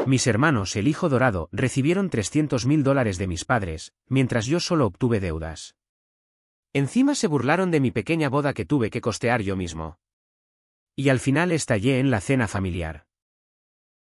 Mis hermanos, el hijo dorado, recibieron $300.000 de mis padres, mientras yo solo obtuve deudas. Encima se burlaron de mi pequeña boda que tuve que costear yo mismo. Y al final estallé en la cena familiar.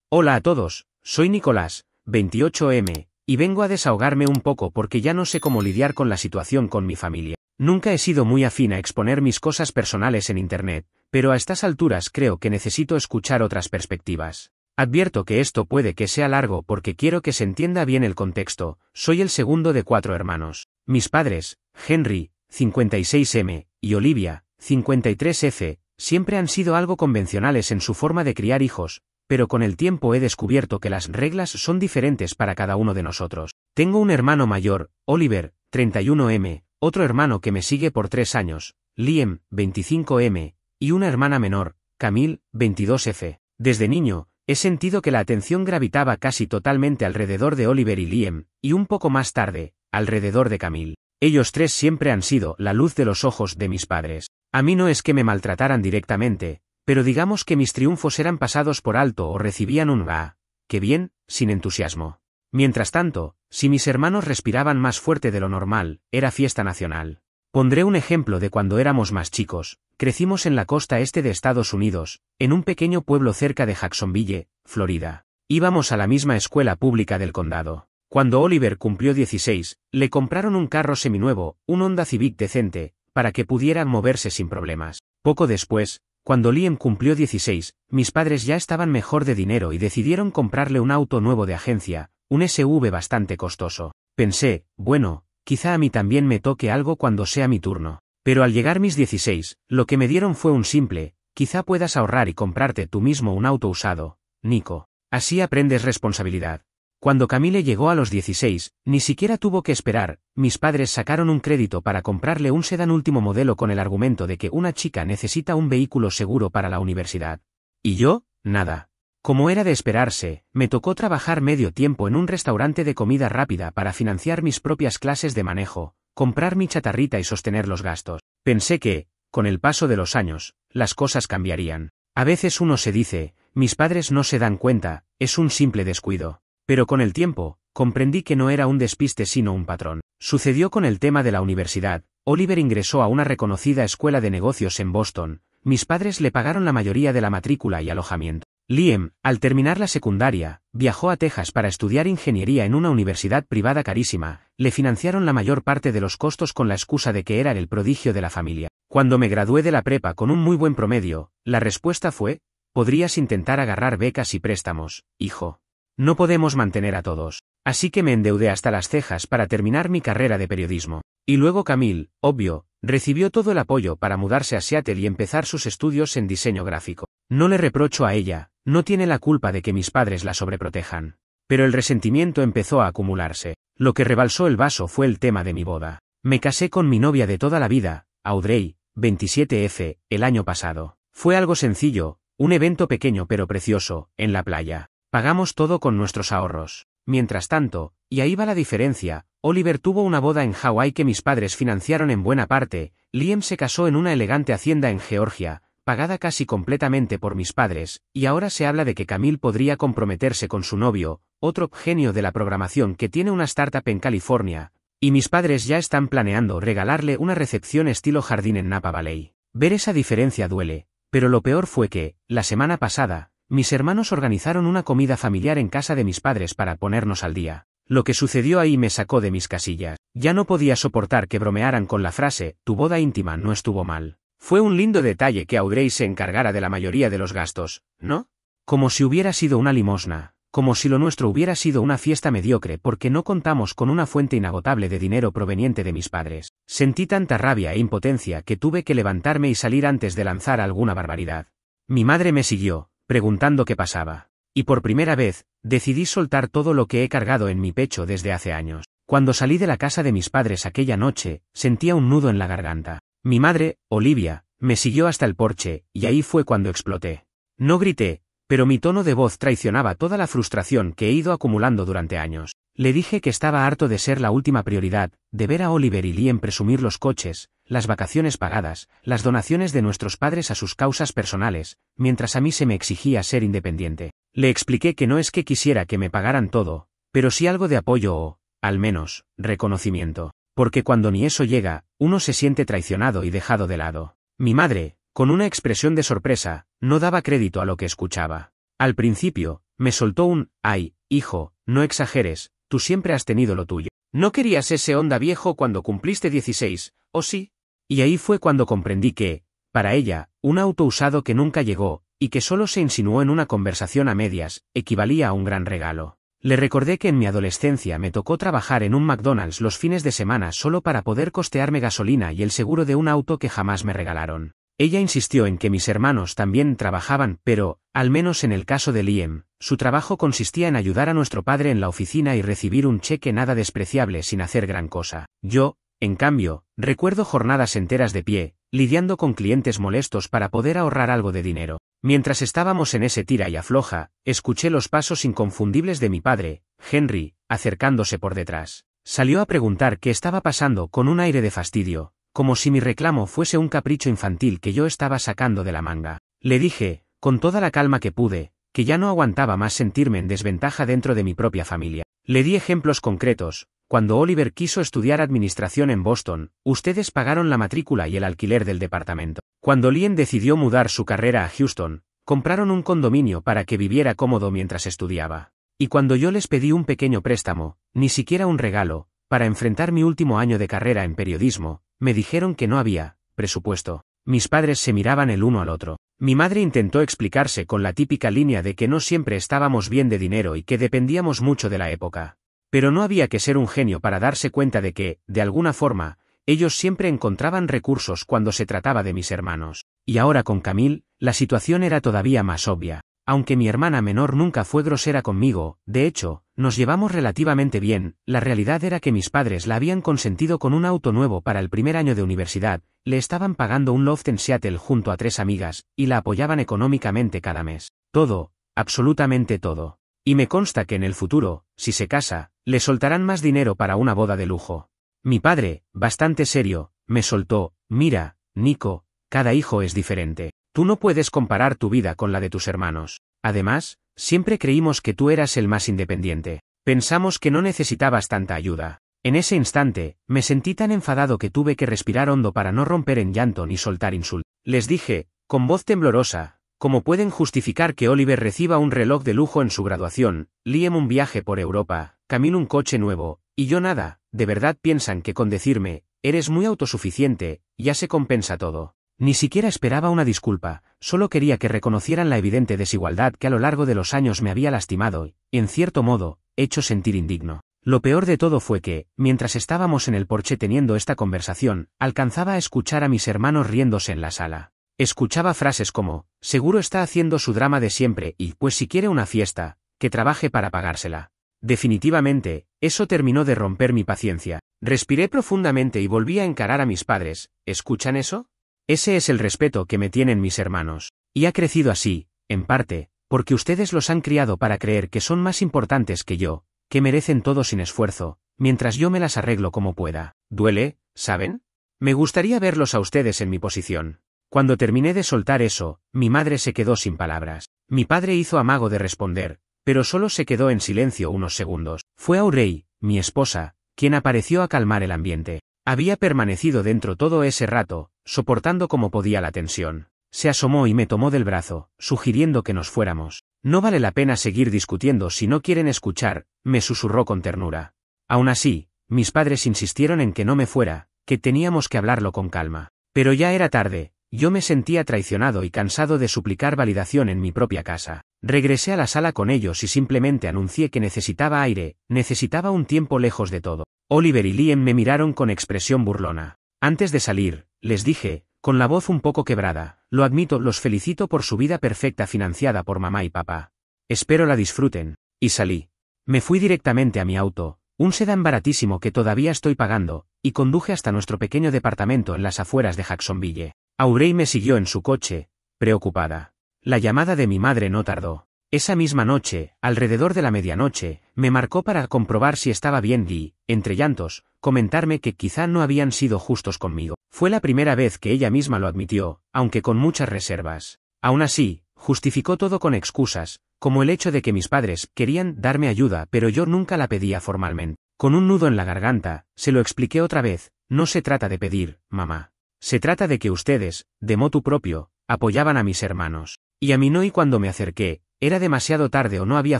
Hola a todos, soy Nicolás, 28M, y vengo a desahogarme un poco porque ya no sé cómo lidiar con la situación con mi familia. Nunca he sido muy afín a exponer mis cosas personales en Internet, pero a estas alturas creo que necesito escuchar otras perspectivas. Advierto que esto puede que sea largo porque quiero que se entienda bien el contexto. Soy el segundo de 4 hermanos. Mis padres, Henry, 56M, y Olivia, 53F, siempre han sido algo convencionales en su forma de criar hijos, pero con el tiempo he descubierto que las reglas son diferentes para cada uno de nosotros. Tengo un hermano mayor, Oliver, 31M, otro hermano que me sigue por 3 años, Liam, 25M, y una hermana menor, Camille, 22F. Desde niño, he sentido que la atención gravitaba casi totalmente alrededor de Oliver y Liam, y un poco más tarde, alrededor de Camille. Ellos 3 siempre han sido la luz de los ojos de mis padres. A mí no es que me maltrataran directamente, pero digamos que mis triunfos eran pasados por alto o recibían un «ah, qué bien», sin entusiasmo. Mientras tanto, si mis hermanos respiraban más fuerte de lo normal, era fiesta nacional. Pondré un ejemplo de cuando éramos más chicos. Crecimos en la costa este de Estados Unidos, en un pequeño pueblo cerca de Jacksonville, Florida. Íbamos a la misma escuela pública del condado. Cuando Oliver cumplió 16, le compraron un carro seminuevo, un Honda Civic decente, para que pudiera moverse sin problemas. Poco después, cuando Liam cumplió 16, mis padres ya estaban mejor de dinero y decidieron comprarle un auto nuevo de agencia, un SUV bastante costoso. Pensé, bueno, quizá a mí también me toque algo cuando sea mi turno. Pero al llegar mis 16, lo que me dieron fue un simple, quizá puedas ahorrar y comprarte tú mismo un auto usado, Nico. Así aprendes responsabilidad. Cuando Camille llegó a los 16, ni siquiera tuvo que esperar, mis padres sacaron un crédito para comprarle un sedán último modelo con el argumento de que una chica necesita un vehículo seguro para la universidad. Y yo, nada. Como era de esperarse, me tocó trabajar medio tiempo en un restaurante de comida rápida para financiar mis propias clases de manejo, comprar mi chatarrita y sostener los gastos. Pensé que, con el paso de los años, las cosas cambiarían. A veces uno se dice, mis padres no se dan cuenta, es un simple descuido. Pero con el tiempo, comprendí que no era un despiste sino un patrón. Sucedió con el tema de la universidad. Oliver ingresó a una reconocida escuela de negocios en Boston. Mis padres le pagaron la mayoría de la matrícula y alojamiento. Liam, al terminar la secundaria, viajó a Texas para estudiar ingeniería en una universidad privada carísima. Le financiaron la mayor parte de los costos con la excusa de que era el prodigio de la familia. Cuando me gradué de la prepa con un muy buen promedio, la respuesta fue, podrías intentar agarrar becas y préstamos, hijo. No podemos mantener a todos. Así que me endeudé hasta las cejas para terminar mi carrera de periodismo. Y luego Camille, obvio, recibió todo el apoyo para mudarse a Seattle y empezar sus estudios en diseño gráfico. No le reprocho a ella, no tiene la culpa de que mis padres la sobreprotejan. Pero el resentimiento empezó a acumularse. Lo que rebalsó el vaso fue el tema de mi boda. Me casé con mi novia de toda la vida, Audrey, 27F, el año pasado. Fue algo sencillo, un evento pequeño pero precioso, en la playa. Pagamos todo con nuestros ahorros. Mientras tanto, y ahí va la diferencia, Oliver tuvo una boda en Hawái que mis padres financiaron en buena parte, Liam se casó en una elegante hacienda en Georgia, pagada casi completamente por mis padres, y ahora se habla de que Camille podría comprometerse con su novio, otro genio de la programación que tiene una startup en California, y mis padres ya están planeando regalarle una recepción estilo jardín en Napa Valley. Ver esa diferencia duele, pero lo peor fue que, la semana pasada, mis hermanos organizaron una comida familiar en casa de mis padres para ponernos al día. Lo que sucedió ahí me sacó de mis casillas. Ya no podía soportar que bromearan con la frase, tu boda íntima no estuvo mal. Fue un lindo detalle que Audrey se encargara de la mayoría de los gastos, ¿no? Como si hubiera sido una limosna, como si lo nuestro hubiera sido una fiesta mediocre porque no contamos con una fuente inagotable de dinero proveniente de mis padres. Sentí tanta rabia e impotencia que tuve que levantarme y salir antes de lanzar alguna barbaridad. Mi madre me siguió, preguntando qué pasaba. Y por primera vez, decidí soltar todo lo que he cargado en mi pecho desde hace años. Cuando salí de la casa de mis padres aquella noche, sentía un nudo en la garganta. Mi madre, Olivia, me siguió hasta el porche, y ahí fue cuando exploté. No grité, pero mi tono de voz traicionaba toda la frustración que he ido acumulando durante años. Le dije que estaba harto de ser la última prioridad, de ver a Oliver y Liam presumir los coches, las vacaciones pagadas, las donaciones de nuestros padres a sus causas personales, mientras a mí se me exigía ser independiente. Le expliqué que no es que quisiera que me pagaran todo, pero sí algo de apoyo o, al menos, reconocimiento. Porque cuando ni eso llega, uno se siente traicionado y dejado de lado. Mi madre, con una expresión de sorpresa, no daba crédito a lo que escuchaba. Al principio, me soltó un, ay, hijo, no exageres, tú siempre has tenido lo tuyo. ¿No querías ese Honda viejo cuando cumpliste 16, o sí? Y ahí fue cuando comprendí que, para ella, un auto usado que nunca llegó, y que solo se insinuó en una conversación a medias, equivalía a un gran regalo. Le recordé que en mi adolescencia me tocó trabajar en un McDonald's los fines de semana solo para poder costearme gasolina y el seguro de un auto que jamás me regalaron. Ella insistió en que mis hermanos también trabajaban, pero, al menos en el caso de Liam, su trabajo consistía en ayudar a nuestro padre en la oficina y recibir un cheque nada despreciable sin hacer gran cosa. Yo, en cambio, recuerdo jornadas enteras de pie, lidiando con clientes molestos para poder ahorrar algo de dinero. Mientras estábamos en ese tira y afloja, escuché los pasos inconfundibles de mi padre, Henry, acercándose por detrás. Salió a preguntar qué estaba pasando con un aire de fastidio, como si mi reclamo fuese un capricho infantil que yo estaba sacando de la manga. Le dije, con toda la calma que pude, que ya no aguantaba más sentirme en desventaja dentro de mi propia familia. Le di ejemplos concretos. Cuando Oliver quiso estudiar administración en Boston, ustedes pagaron la matrícula y el alquiler del departamento. Cuando Liam decidió mudar su carrera a Houston, compraron un condominio para que viviera cómodo mientras estudiaba. Y cuando yo les pedí un pequeño préstamo, ni siquiera un regalo, para enfrentar mi último año de carrera en periodismo, me dijeron que no había presupuesto. Mis padres se miraban el uno al otro. Mi madre intentó explicarse con la típica línea de que no siempre estábamos bien de dinero y que dependíamos mucho de la época. Pero no había que ser un genio para darse cuenta de que, de alguna forma, ellos siempre encontraban recursos cuando se trataba de mis hermanos. Y ahora con Camille, la situación era todavía más obvia. Aunque mi hermana menor nunca fue grosera conmigo, de hecho, nos llevamos relativamente bien, la realidad era que mis padres la habían consentido con un auto nuevo para el primer año de universidad, le estaban pagando un loft en Seattle junto a 3 amigas, y la apoyaban económicamente cada mes. Todo, absolutamente todo. Y me consta que en el futuro, si se casa, le soltarán más dinero para una boda de lujo. Mi padre, bastante serio, me soltó, mira, Nico, cada hijo es diferente. Tú no puedes comparar tu vida con la de tus hermanos. Además, siempre creímos que tú eras el más independiente. Pensamos que no necesitabas tanta ayuda. En ese instante, me sentí tan enfadado que tuve que respirar hondo para no romper en llanto ni soltar insultos. Les dije, con voz temblorosa, ¿cómo pueden justificar que Oliver reciba un reloj de lujo en su graduación, Liam un viaje por Europa, Camille un coche nuevo, y yo nada? ¿De verdad piensan que con decirme, eres muy autosuficiente, ya se compensa todo? Ni siquiera esperaba una disculpa, solo quería que reconocieran la evidente desigualdad que a lo largo de los años me había lastimado y, en cierto modo, hecho sentir indigno. Lo peor de todo fue que, mientras estábamos en el porche teniendo esta conversación, alcanzaba a escuchar a mis hermanos riéndose en la sala. Escuchaba frases como, seguro está haciendo su drama de siempre y, pues si quiere una fiesta, que trabaje para pagársela. Definitivamente, eso terminó de romper mi paciencia. Respiré profundamente y volví a encarar a mis padres. ¿Escuchan eso? Ese es el respeto que me tienen mis hermanos. Y ha crecido así, en parte, porque ustedes los han criado para creer que son más importantes que yo, que merecen todo sin esfuerzo, mientras yo me las arreglo como pueda. Duele, ¿saben? Me gustaría verlos a ustedes en mi posición. Cuando terminé de soltar eso, mi madre se quedó sin palabras. Mi padre hizo amago de responder, pero solo se quedó en silencio unos segundos. Fue Aurey, mi esposa, quien apareció a calmar el ambiente. Había permanecido dentro todo ese rato, soportando como podía la tensión. Se asomó y me tomó del brazo, sugiriendo que nos fuéramos. No vale la pena seguir discutiendo si no quieren escuchar, me susurró con ternura. Aún así, mis padres insistieron en que no me fuera, que teníamos que hablarlo con calma. Pero ya era tarde. Yo me sentía traicionado y cansado de suplicar validación en mi propia casa. Regresé a la sala con ellos y simplemente anuncié que necesitaba aire, necesitaba un tiempo lejos de todo. Oliver y Liam me miraron con expresión burlona. Antes de salir, les dije, con la voz un poco quebrada, lo admito, los felicito por su vida perfecta financiada por mamá y papá. Espero la disfruten. Y salí. Me fui directamente a mi auto, un sedán baratísimo que todavía estoy pagando, y conduje hasta nuestro pequeño departamento en las afueras de Jacksonville. Aurey me siguió en su coche, preocupada. La llamada de mi madre no tardó. Esa misma noche, alrededor de la medianoche, me marcó para comprobar si estaba bien y, entre llantos, comentarme que quizá no habían sido justos conmigo. Fue la primera vez que ella misma lo admitió, aunque con muchas reservas. Aún así, justificó todo con excusas, como el hecho de que mis padres querían darme ayuda pero yo nunca la pedía formalmente. Con un nudo en la garganta, se lo expliqué otra vez, no se trata de pedir, mamá. Se trata de que ustedes, de motu propio, apoyaban a mis hermanos. Y a mí no, y cuando me acerqué, era demasiado tarde o no había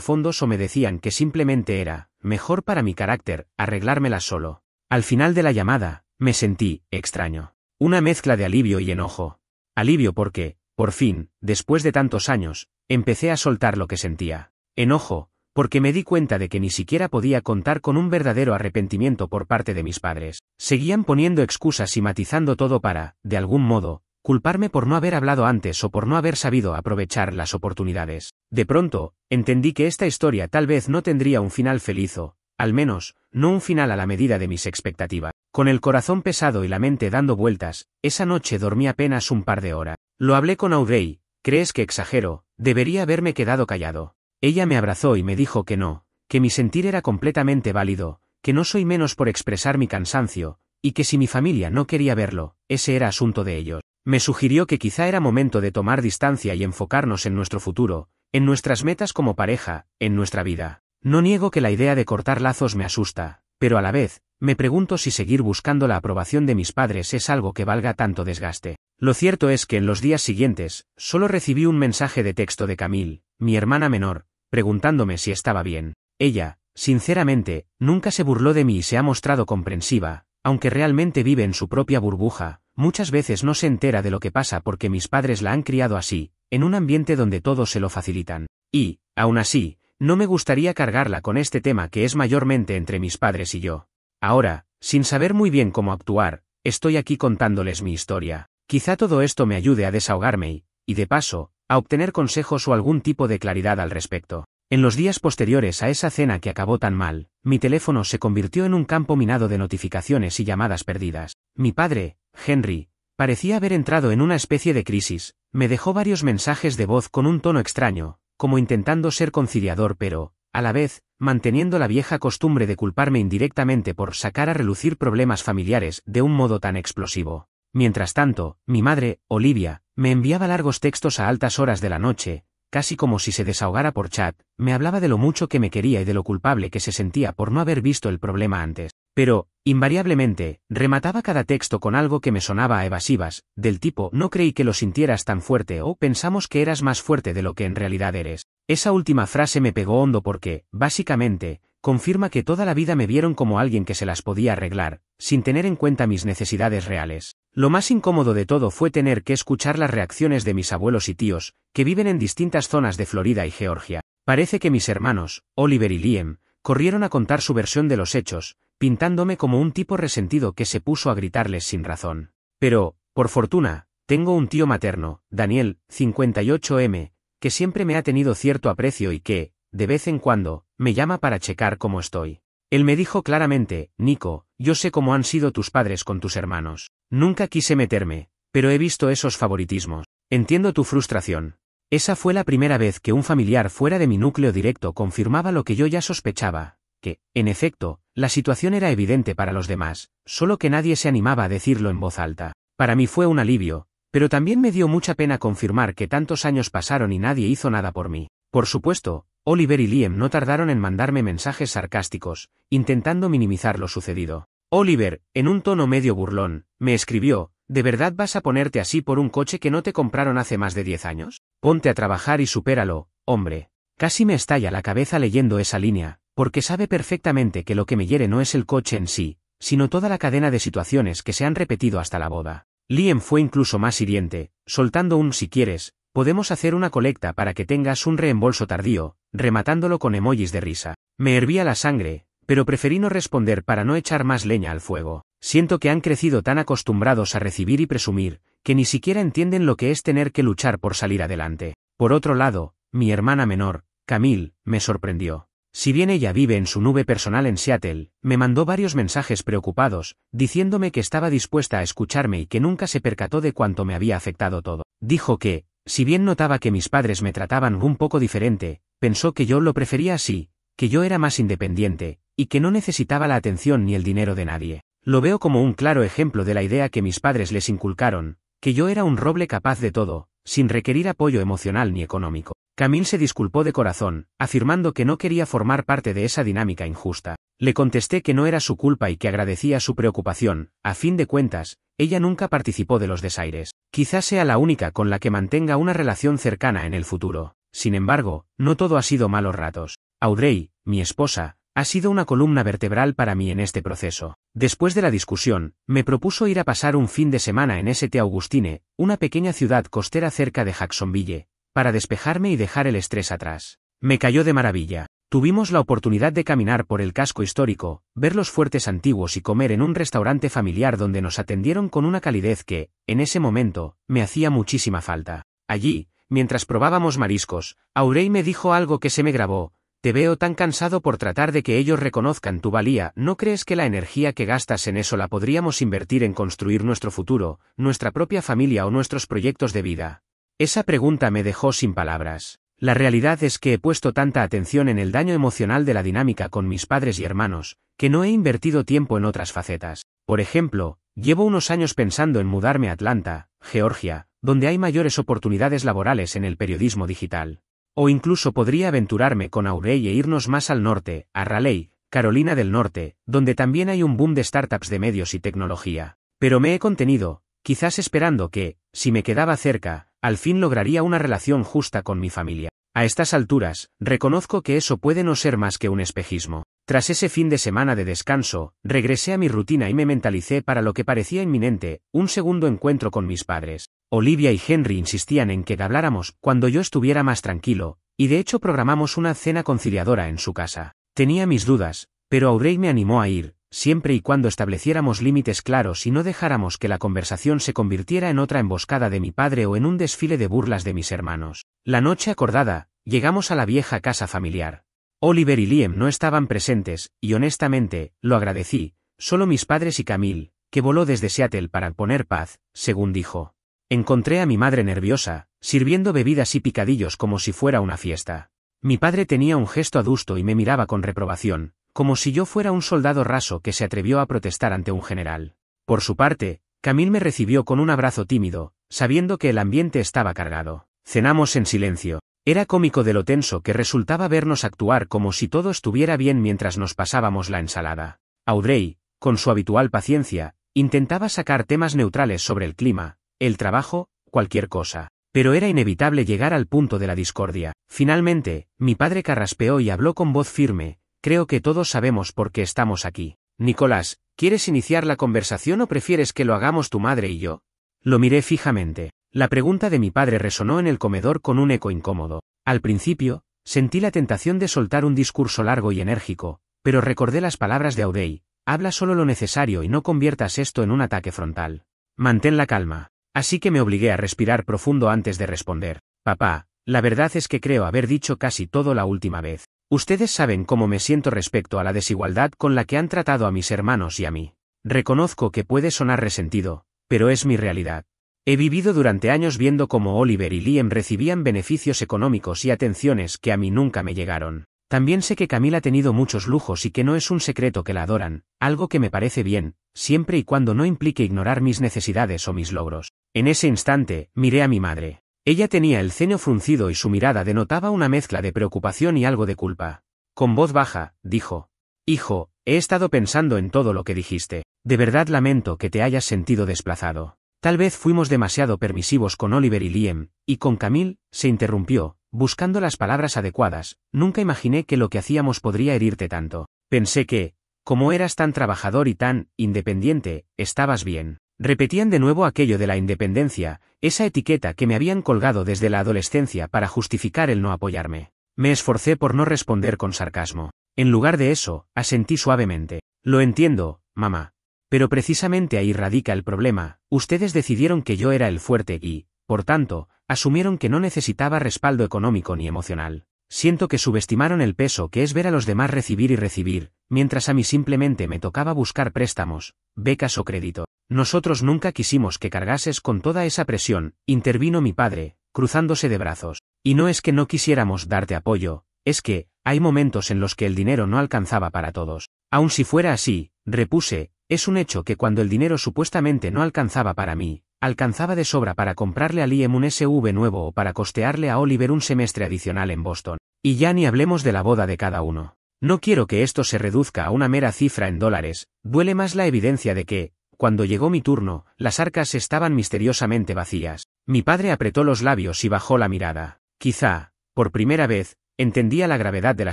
fondos o me decían que simplemente era mejor para mi carácter arreglármelas solo. Al final de la llamada, me sentí extraño. Una mezcla de alivio y enojo. Alivio porque, por fin, después de tantos años, empecé a soltar lo que sentía. Enojo, porque me di cuenta de que ni siquiera podía contar con un verdadero arrepentimiento por parte de mis padres. Seguían poniendo excusas y matizando todo para, de algún modo, culparme por no haber hablado antes o por no haber sabido aprovechar las oportunidades. De pronto, entendí que esta historia tal vez no tendría un final feliz o, al menos, no un final a la medida de mis expectativas. Con el corazón pesado y la mente dando vueltas, esa noche dormí apenas un par de horas. Lo hablé con Audrey. ¿Crees que exagero? Debería haberme quedado callado. Ella me abrazó y me dijo que no, que mi sentir era completamente válido, que no soy menos por expresar mi cansancio, y que si mi familia no quería verlo, ese era asunto de ellos. Me sugirió que quizá era momento de tomar distancia y enfocarnos en nuestro futuro, en nuestras metas como pareja, en nuestra vida. No niego que la idea de cortar lazos me asusta, pero a la vez, me pregunto si seguir buscando la aprobación de mis padres es algo que valga tanto desgaste. Lo cierto es que en los días siguientes, solo recibí un mensaje de texto de Camille, mi hermana menor, preguntándome si estaba bien. Ella, sinceramente, nunca se burló de mí y se ha mostrado comprensiva, aunque realmente vive en su propia burbuja. Muchas veces no se entera de lo que pasa porque mis padres la han criado así, en un ambiente donde todos se lo facilitan. Y, aún así, no me gustaría cargarla con este tema que es mayormente entre mis padres y yo. Ahora, sin saber muy bien cómo actuar, estoy aquí contándoles mi historia. Quizá todo esto me ayude a desahogarme y, de paso, a obtener consejos o algún tipo de claridad al respecto. En los días posteriores a esa cena que acabó tan mal, mi teléfono se convirtió en un campo minado de notificaciones y llamadas perdidas. Mi padre, Henry, parecía haber entrado en una especie de crisis. Me dejó varios mensajes de voz con un tono extraño, como intentando ser conciliador pero, a la vez, manteniendo la vieja costumbre de culparme indirectamente por sacar a relucir problemas familiares de un modo tan explosivo. Mientras tanto, mi madre, Olivia, me enviaba largos textos a altas horas de la noche, casi como si se desahogara por chat. Me hablaba de lo mucho que me quería y de lo culpable que se sentía por no haber visto el problema antes. Pero, invariablemente, remataba cada texto con algo que me sonaba a evasivas, del tipo «no creí que lo sintieras tan fuerte» o «pensamos que eras más fuerte de lo que en realidad eres». Esa última frase me pegó hondo porque, básicamente, confirma que toda la vida me vieron como alguien que se las podía arreglar, sin tener en cuenta mis necesidades reales. Lo más incómodo de todo fue tener que escuchar las reacciones de mis abuelos y tíos, que viven en distintas zonas de Florida y Georgia. Parece que mis hermanos, Oliver y Liam, corrieron a contar su versión de los hechos, pintándome como un tipo resentido que se puso a gritarles sin razón. Pero, por fortuna, tengo un tío materno, Daniel, 58M, que siempre me ha tenido cierto aprecio y que, de vez en cuando, me llama para checar cómo estoy. Él me dijo claramente: Nico, yo sé cómo han sido tus padres con tus hermanos. Nunca quise meterme, pero he visto esos favoritismos. Entiendo tu frustración. Esa fue la primera vez que un familiar fuera de mi núcleo directo confirmaba lo que yo ya sospechaba, que, en efecto, la situación era evidente para los demás, solo que nadie se animaba a decirlo en voz alta. Para mí fue un alivio, pero también me dio mucha pena confirmar que tantos años pasaron y nadie hizo nada por mí. Por supuesto, Oliver y Liam no tardaron en mandarme mensajes sarcásticos, intentando minimizar lo sucedido. Oliver, en un tono medio burlón, me escribió: ¿de verdad vas a ponerte así por un coche que no te compraron hace más de 10 años? Ponte a trabajar y supéralo, hombre. Casi me estalla la cabeza leyendo esa línea, porque sabe perfectamente que lo que me hiere no es el coche en sí, sino toda la cadena de situaciones que se han repetido hasta la boda. Liam fue incluso más hiriente, soltando un «si quieres, podemos hacer una colecta para que tengas un reembolso tardío», rematándolo con emojis de risa. Me hervía la sangre, pero preferí no responder para no echar más leña al fuego. Siento que han crecido tan acostumbrados a recibir y presumir, que ni siquiera entienden lo que es tener que luchar por salir adelante. Por otro lado, mi hermana menor, Camille, me sorprendió. Si bien ella vive en su nube personal en Seattle, me mandó varios mensajes preocupados, diciéndome que estaba dispuesta a escucharme y que nunca se percató de cuánto me había afectado todo. Dijo que, si bien notaba que mis padres me trataban un poco diferente, pensó que yo lo prefería así, que yo era más independiente, y que no necesitaba la atención ni el dinero de nadie. Lo veo como un claro ejemplo de la idea que mis padres les inculcaron, que yo era un roble capaz de todo, sin requerir apoyo emocional ni económico. Camille se disculpó de corazón, afirmando que no quería formar parte de esa dinámica injusta. Le contesté que no era su culpa y que agradecía su preocupación. A fin de cuentas, ella nunca participó de los desaires. Quizás sea la única con la que mantenga una relación cercana en el futuro. Sin embargo, no todo ha sido malos ratos. Audrey, mi esposa, ha sido una columna vertebral para mí en este proceso. Después de la discusión, me propuso ir a pasar un fin de semana en St. Augustine, una pequeña ciudad costera cerca de Jacksonville, para despejarme y dejar el estrés atrás. Me cayó de maravilla. Tuvimos la oportunidad de caminar por el casco histórico, ver los fuertes antiguos y comer en un restaurante familiar donde nos atendieron con una calidez que, en ese momento, me hacía muchísima falta. Allí, mientras probábamos mariscos, Audrey me dijo algo que se me grabó: te veo tan cansado por tratar de que ellos reconozcan tu valía. ¿No crees que la energía que gastas en eso la podríamos invertir en construir nuestro futuro, nuestra propia familia o nuestros proyectos de vida? Esa pregunta me dejó sin palabras. La realidad es que he puesto tanta atención en el daño emocional de la dinámica con mis padres y hermanos, que no he invertido tiempo en otras facetas. Por ejemplo, llevo unos años pensando en mudarme a Atlanta, Georgia, donde hay mayores oportunidades laborales en el periodismo digital. O incluso podría aventurarme con Audrey e irnos más al norte, a Raleigh, Carolina del Norte, donde también hay un boom de startups de medios y tecnología. Pero me he contenido, quizás esperando que, si me quedaba cerca, al fin lograría una relación justa con mi familia. A estas alturas, reconozco que eso puede no ser más que un espejismo. Tras ese fin de semana de descanso, regresé a mi rutina y me mentalicé para lo que parecía inminente: un segundo encuentro con mis padres. Olivia y Henry insistían en que habláramos cuando yo estuviera más tranquilo, y de hecho programamos una cena conciliadora en su casa. Tenía mis dudas, pero Audrey me animó a ir, siempre y cuando estableciéramos límites claros y no dejáramos que la conversación se convirtiera en otra emboscada de mi padre o en un desfile de burlas de mis hermanos. La noche acordada, llegamos a la vieja casa familiar. Oliver y Liam no estaban presentes, y honestamente, lo agradecí. Solo mis padres y Camille, que voló desde Seattle para poner paz, según dijo. Encontré a mi madre nerviosa, sirviendo bebidas y picadillos como si fuera una fiesta. Mi padre tenía un gesto adusto y me miraba con reprobación, como si yo fuera un soldado raso que se atrevió a protestar ante un general. Por su parte, Camille me recibió con un abrazo tímido, sabiendo que el ambiente estaba cargado. Cenamos en silencio. Era cómico de lo tenso que resultaba vernos actuar como si todo estuviera bien mientras nos pasábamos la ensalada. Audrey, con su habitual paciencia, intentaba sacar temas neutrales sobre el clima, el trabajo, cualquier cosa. Pero era inevitable llegar al punto de la discordia. Finalmente, mi padre carraspeó y habló con voz firme: creo que todos sabemos por qué estamos aquí. Nicolás, ¿quieres iniciar la conversación o prefieres que lo hagamos tu madre y yo? Lo miré fijamente. La pregunta de mi padre resonó en el comedor con un eco incómodo. Al principio, sentí la tentación de soltar un discurso largo y enérgico, pero recordé las palabras de Audrey: habla solo lo necesario y no conviertas esto en un ataque frontal. Mantén la calma. Así que me obligué a respirar profundo antes de responder. Papá, la verdad es que creo haber dicho casi todo la última vez. Ustedes saben cómo me siento respecto a la desigualdad con la que han tratado a mis hermanos y a mí. Reconozco que puede sonar resentido, pero es mi realidad. He vivido durante años viendo cómo Oliver y Liam recibían beneficios económicos y atenciones que a mí nunca me llegaron. También sé que Camille ha tenido muchos lujos y que no es un secreto que la adoran, algo que me parece bien, siempre y cuando no implique ignorar mis necesidades o mis logros. En ese instante, miré a mi madre. Ella tenía el ceño fruncido y su mirada denotaba una mezcla de preocupación y algo de culpa. Con voz baja, dijo: hijo, he estado pensando en todo lo que dijiste. De verdad lamento que te hayas sentido desplazado. Tal vez fuimos demasiado permisivos con Oliver y Liam, y con Camille, se interrumpió, buscando las palabras adecuadas. Nunca imaginé que lo que hacíamos podría herirte tanto. Pensé que, como eras tan trabajador y tan independiente, estabas bien. Repetían de nuevo aquello de la independencia, esa etiqueta que me habían colgado desde la adolescencia para justificar el no apoyarme. Me esforcé por no responder con sarcasmo. En lugar de eso, asentí suavemente. Lo entiendo, mamá. Pero precisamente ahí radica el problema. Ustedes decidieron que yo era el fuerte y, por tanto, asumieron que no necesitaba respaldo económico ni emocional. Siento que subestimaron el peso que es ver a los demás recibir y recibir, mientras a mí simplemente me tocaba buscar préstamos, becas o crédito. Nosotros nunca quisimos que cargases con toda esa presión, intervino mi padre, cruzándose de brazos. Y no es que no quisiéramos darte apoyo, es que, hay momentos en los que el dinero no alcanzaba para todos. Aun si fuera así, repuse, es un hecho que cuando el dinero supuestamente no alcanzaba para mí, alcanzaba de sobra para comprarle a Liam un SUV nuevo o para costearle a Oliver un semestre adicional en Boston. Y ya ni hablemos de la boda de cada uno. No quiero que esto se reduzca a una mera cifra en dólares, duele más la evidencia de que, cuando llegó mi turno, las arcas estaban misteriosamente vacías. Mi padre apretó los labios y bajó la mirada. Quizá, por primera vez, entendía la gravedad de la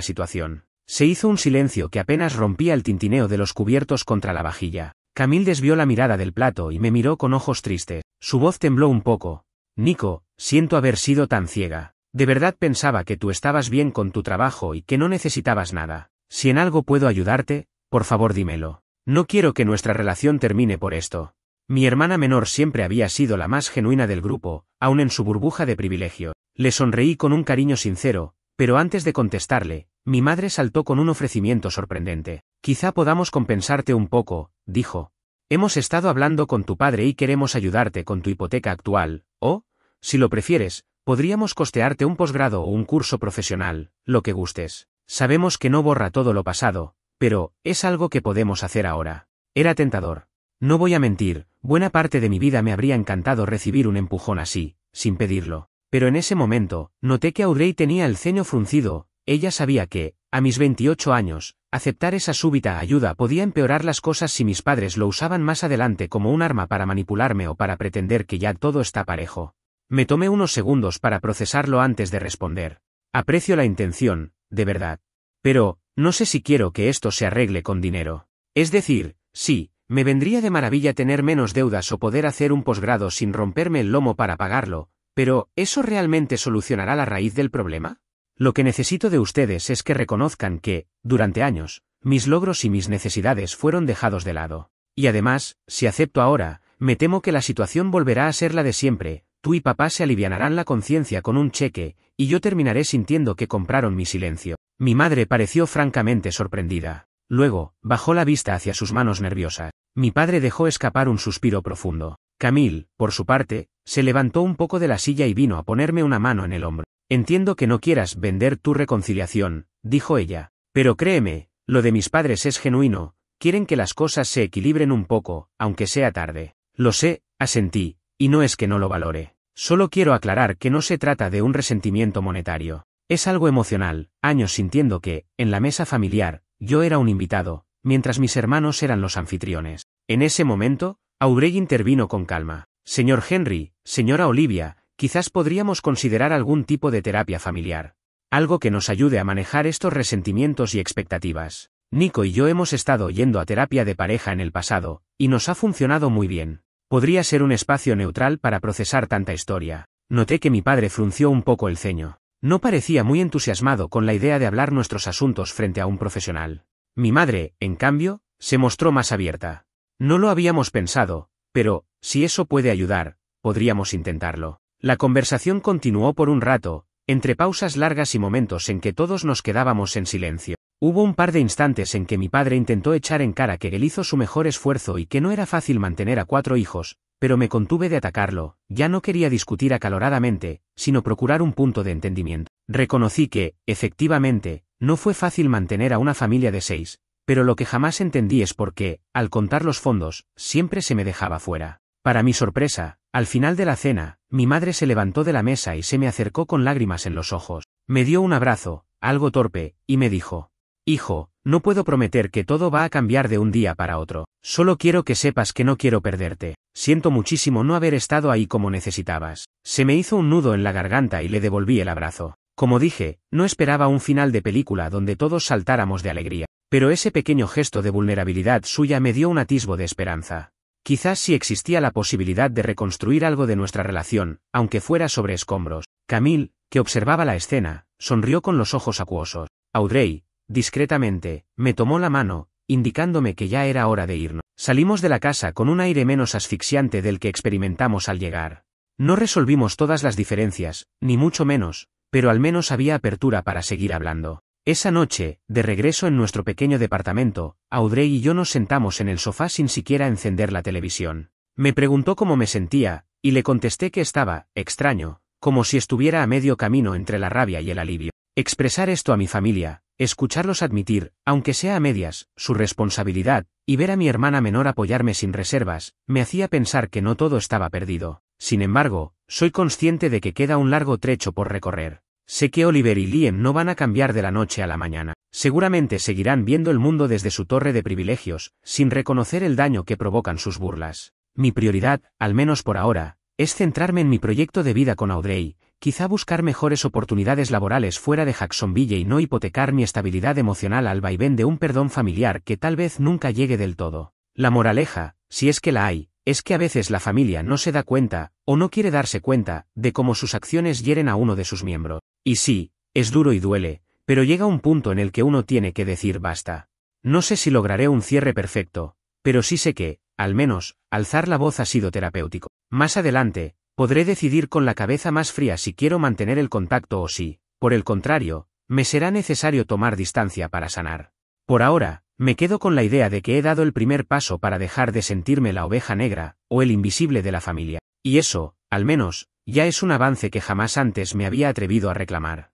situación. Se hizo un silencio que apenas rompía el tintineo de los cubiertos contra la vajilla. Camille desvió la mirada del plato y me miró con ojos tristes. Su voz tembló un poco. Nico, siento haber sido tan ciega. De verdad pensaba que tú estabas bien con tu trabajo y que no necesitabas nada. Si en algo puedo ayudarte, por favor dímelo. No quiero que nuestra relación termine por esto. Mi hermana menor siempre había sido la más genuina del grupo, aun en su burbuja de privilegio. Le sonreí con un cariño sincero, pero antes de contestarle, mi madre saltó con un ofrecimiento sorprendente. Quizá podamos compensarte un poco, dijo. Hemos estado hablando con tu padre y queremos ayudarte con tu hipoteca actual, o, si lo prefieres, podríamos costearte un posgrado o un curso profesional, lo que gustes. Sabemos que no borra todo lo pasado, pero es algo que podemos hacer ahora. Era tentador. No voy a mentir, buena parte de mi vida me habría encantado recibir un empujón así, sin pedirlo. Pero en ese momento, noté que Audrey tenía el ceño fruncido. Ella sabía que, a mis 28 años, aceptar esa súbita ayuda podía empeorar las cosas si mis padres lo usaban más adelante como un arma para manipularme o para pretender que ya todo está parejo. Me tomé unos segundos para procesarlo antes de responder. Aprecio la intención, de verdad. Pero, no sé si quiero que esto se arregle con dinero. Es decir, sí, me vendría de maravilla tener menos deudas o poder hacer un posgrado sin romperme el lomo para pagarlo, pero ¿eso realmente solucionará la raíz del problema? Lo que necesito de ustedes es que reconozcan que, durante años, mis logros y mis necesidades fueron dejados de lado. Y además, si acepto ahora, me temo que la situación volverá a ser la de siempre. Tú y papá se alivianarán la conciencia con un cheque, y yo terminaré sintiendo que compraron mi silencio. Mi madre pareció francamente sorprendida. Luego, bajó la vista hacia sus manos nerviosas. Mi padre dejó escapar un suspiro profundo. Camille, por su parte, se levantó un poco de la silla y vino a ponerme una mano en el hombro. Entiendo que no quieras vender tu reconciliación, dijo ella. Pero créeme, lo de mis padres es genuino, quieren que las cosas se equilibren un poco, aunque sea tarde. Lo sé, asentí. Y no es que no lo valore. Solo quiero aclarar que no se trata de un resentimiento monetario. Es algo emocional, años sintiendo que, en la mesa familiar, yo era un invitado, mientras mis hermanos eran los anfitriones. En ese momento, Audrey intervino con calma. Señor Henry, señora Olivia, quizás podríamos considerar algún tipo de terapia familiar. Algo que nos ayude a manejar estos resentimientos y expectativas. Nico y yo hemos estado yendo a terapia de pareja en el pasado, y nos ha funcionado muy bien. Podría ser un espacio neutral para procesar tanta historia. Noté que mi padre frunció un poco el ceño. No parecía muy entusiasmado con la idea de hablar nuestros asuntos frente a un profesional. Mi madre, en cambio, se mostró más abierta. No lo habíamos pensado, pero, si eso puede ayudar, podríamos intentarlo. La conversación continuó por un rato, entre pausas largas y momentos en que todos nos quedábamos en silencio. Hubo un par de instantes en que mi padre intentó echar en cara que él hizo su mejor esfuerzo y que no era fácil mantener a 4 hijos, pero me contuve de atacarlo. Ya no quería discutir acaloradamente, sino procurar un punto de entendimiento. Reconocí que, efectivamente, no fue fácil mantener a una familia de 6, pero lo que jamás entendí es por qué, al contar los fondos, siempre se me dejaba fuera. Para mi sorpresa, al final de la cena, mi madre se levantó de la mesa y se me acercó con lágrimas en los ojos. Me dio un abrazo, algo torpe, y me dijo: Hijo, no puedo prometer que todo va a cambiar de un día para otro. Solo quiero que sepas que no quiero perderte. Siento muchísimo no haber estado ahí como necesitabas. Se me hizo un nudo en la garganta y le devolví el abrazo. Como dije, no esperaba un final de película donde todos saltáramos de alegría. Pero ese pequeño gesto de vulnerabilidad suya me dio un atisbo de esperanza. Quizás si existía la posibilidad de reconstruir algo de nuestra relación, aunque fuera sobre escombros. Camille, que observaba la escena, sonrió con los ojos acuosos. Audrey, discretamente, me tomó la mano, indicándome que ya era hora de irnos. Salimos de la casa con un aire menos asfixiante del que experimentamos al llegar. No resolvimos todas las diferencias, ni mucho menos, pero al menos había apertura para seguir hablando. Esa noche, de regreso en nuestro pequeño departamento, Audrey y yo nos sentamos en el sofá sin siquiera encender la televisión. Me preguntó cómo me sentía, y le contesté que estaba, extraño, como si estuviera a medio camino entre la rabia y el alivio. Expresar esto a mi familia, Escucharlos admitir, aunque sea a medias, su responsabilidad, y ver a mi hermana menor apoyarme sin reservas, me hacía pensar que no todo estaba perdido. Sin embargo, soy consciente de que queda un largo trecho por recorrer. Sé que Oliver y Liam no van a cambiar de la noche a la mañana. Seguramente seguirán viendo el mundo desde su torre de privilegios, sin reconocer el daño que provocan sus burlas. Mi prioridad, al menos por ahora, es centrarme en mi proyecto de vida con Audrey, quizá buscar mejores oportunidades laborales fuera de Jacksonville y no hipotecar mi estabilidad emocional al vaivén de un perdón familiar que tal vez nunca llegue del todo. La moraleja, si es que la hay, es que a veces la familia no se da cuenta, o no quiere darse cuenta, de cómo sus acciones hieren a uno de sus miembros. Y sí, es duro y duele, pero llega un punto en el que uno tiene que decir basta. No sé si lograré un cierre perfecto, pero sí sé que, al menos, alzar la voz ha sido terapéutico. Más adelante, podré decidir con la cabeza más fría si quiero mantener el contacto o si, por el contrario, me será necesario tomar distancia para sanar. Por ahora, me quedo con la idea de que he dado el primer paso para dejar de sentirme la oveja negra, o el invisible de la familia. Y eso, al menos, ya es un avance que jamás antes me había atrevido a reclamar.